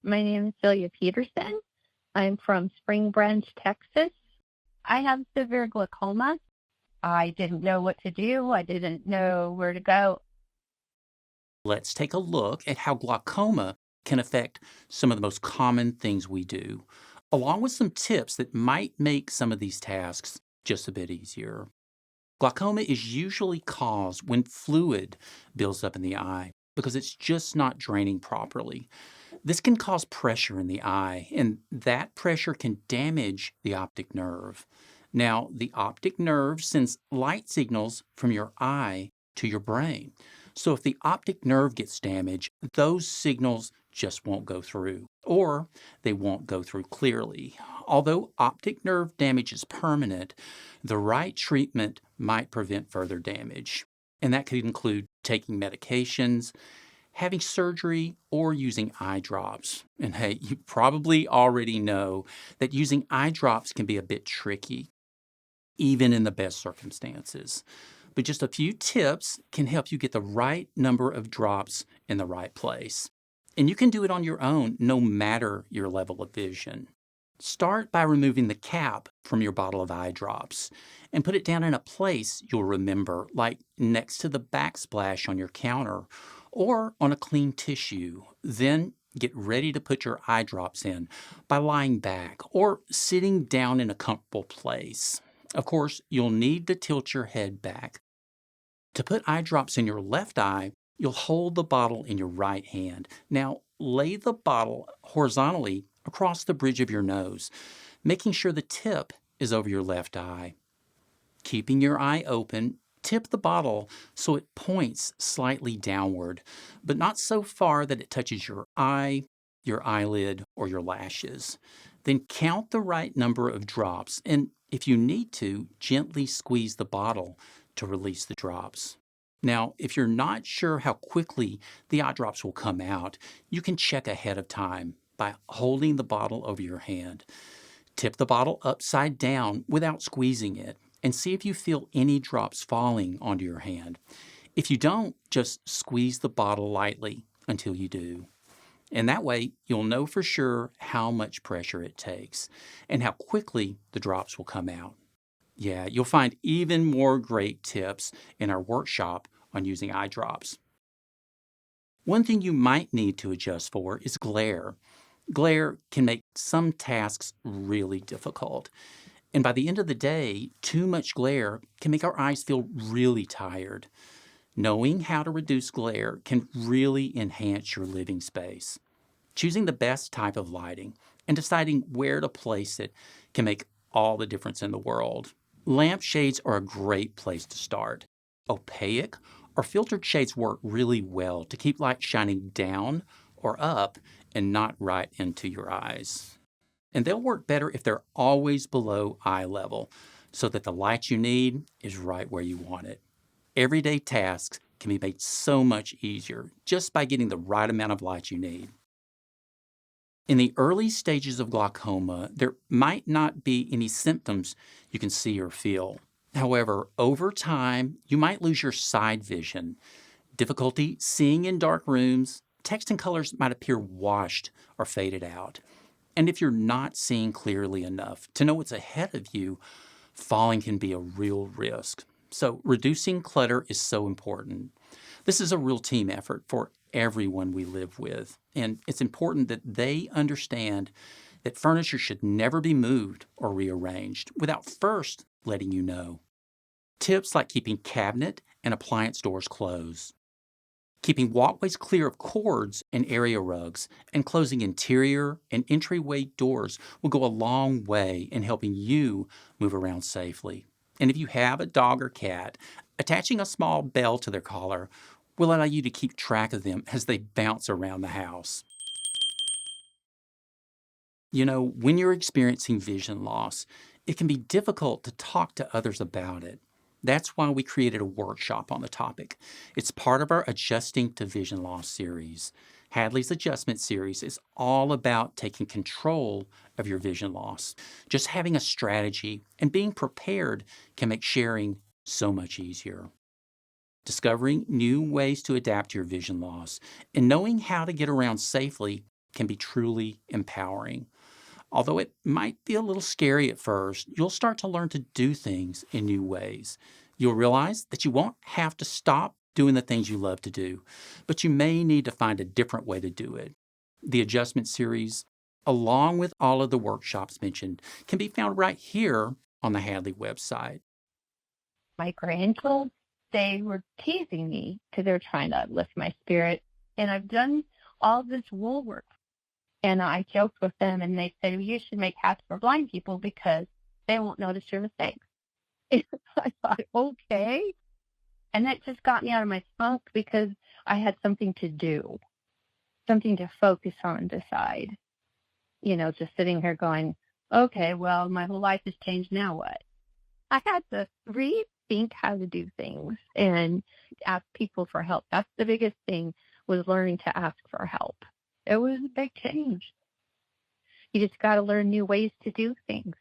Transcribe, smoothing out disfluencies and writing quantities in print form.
My name is Celia Peterson. I'm from Spring Branch, Texas. I have severe glaucoma. I didn't know what to do. I didn't know where to go. Let's take a look at how glaucoma can affect some of the most common things we do, along with some tips that might make some of these tasks just a bit easier. Glaucoma is usually caused when fluid builds up in the eye because it's just not draining properly. This can cause pressure in the eye, and that pressure can damage the optic nerve. Now, the optic nerve sends light signals from your eye to your brain. So, if the optic nerve gets damaged, those signals just won't go through, or they won't go through clearly. Although optic nerve damage is permanent, the right treatment might prevent further damage. And that could include taking medications, having surgery, or using eye drops. And hey, you probably already know that using eye drops can be a bit tricky, even in the best circumstances. But just a few tips can help you get the right number of drops in the right place. And you can do it on your own, no matter your level of vision. Start by removing the cap from your bottle of eye drops and put it down in a place you'll remember, like next to the backsplash on your counter or on a clean tissue. Then get ready to put your eye drops in by lying back or sitting down in a comfortable place. Of course, you'll need to tilt your head back. To put eye drops in your left eye, you'll hold the bottle in your right hand. Now, lay the bottle horizontally across the bridge of your nose, making sure the tip is over your left eye. Keeping your eye open, tip the bottle so it points slightly downward, but not so far that it touches your eye, your eyelid, or your lashes. Then count the right number of drops, and if you need to, gently squeeze the bottle to release the drops. Now, if you're not sure how quickly the eye drops will come out, you can check ahead of time by holding the bottle over your hand. Tip the bottle upside down without squeezing it and see if you feel any drops falling onto your hand. If you don't, just squeeze the bottle lightly until you do. And that way, you'll know for sure how much pressure it takes and how quickly the drops will come out. Yeah, you'll find even more great tips in our workshop on using eye drops. One thing you might need to adjust for is glare. Glare can make some tasks really difficult. And by the end of the day, too much glare can make our eyes feel really tired. Knowing how to reduce glare can really enhance your living space. Choosing the best type of lighting and deciding where to place it can make all the difference in the world. Lamp shades are a great place to start. Opaque or filtered shades work really well to keep light shining down or up and not right into your eyes. And they'll work better if they're always below eye level so that the light you need is right where you want it. Everyday tasks can be made so much easier just by getting the right amount of light you need. In the early stages of glaucoma, there might not be any symptoms you can see or feel. However, over time, you might lose your side vision, difficulty seeing in dark rooms, text and colors might appear washed or faded out. And if you're not seeing clearly enough to know what's ahead of you, falling can be a real risk. So, reducing clutter is so important. This is a real team effort for everyone we live with, and it's important that they understand that furniture should never be moved or rearranged without first letting you know. Tips like keeping cabinet and appliance doors closed, keeping walkways clear of cords and area rugs, and closing interior and entryway doors will go a long way in helping you move around safely. And if you have a dog or cat, attaching a small bell to their collar will allow you to keep track of them as they bounce around the house. You know, when you're experiencing vision loss, it can be difficult to talk to others about it. That's why we created a workshop on the topic. It's part of our Adjusting to Vision Loss series. Hadley's Adjustment series is all about taking control of your vision loss. Just having a strategy and being prepared can make sharing so much easier. Discovering new ways to adapt to your vision loss and knowing how to get around safely can be truly empowering. Although it might be a little scary at first, you'll start to learn to do things in new ways. You'll realize that you won't have to stop doing the things you love to do, but you may need to find a different way to do it. The adjustment series, along with all of the workshops mentioned, can be found right here on the Hadley website. My grandkids, they were teasing me because they were trying to uplift my spirit. And I've done all this wool work. And I joked with them, and they said, well, you should make hats for blind people because they won't notice your mistakes. And I thought, okay. And that just got me out of my funk because I had something to do, something to focus on beside, just sitting here going, okay, well, my whole life has changed. Now what? I had to rethink how to do things and ask people for help. That's the biggest thing, was learning to ask for help. It was a big change. You just got to learn new ways to do things.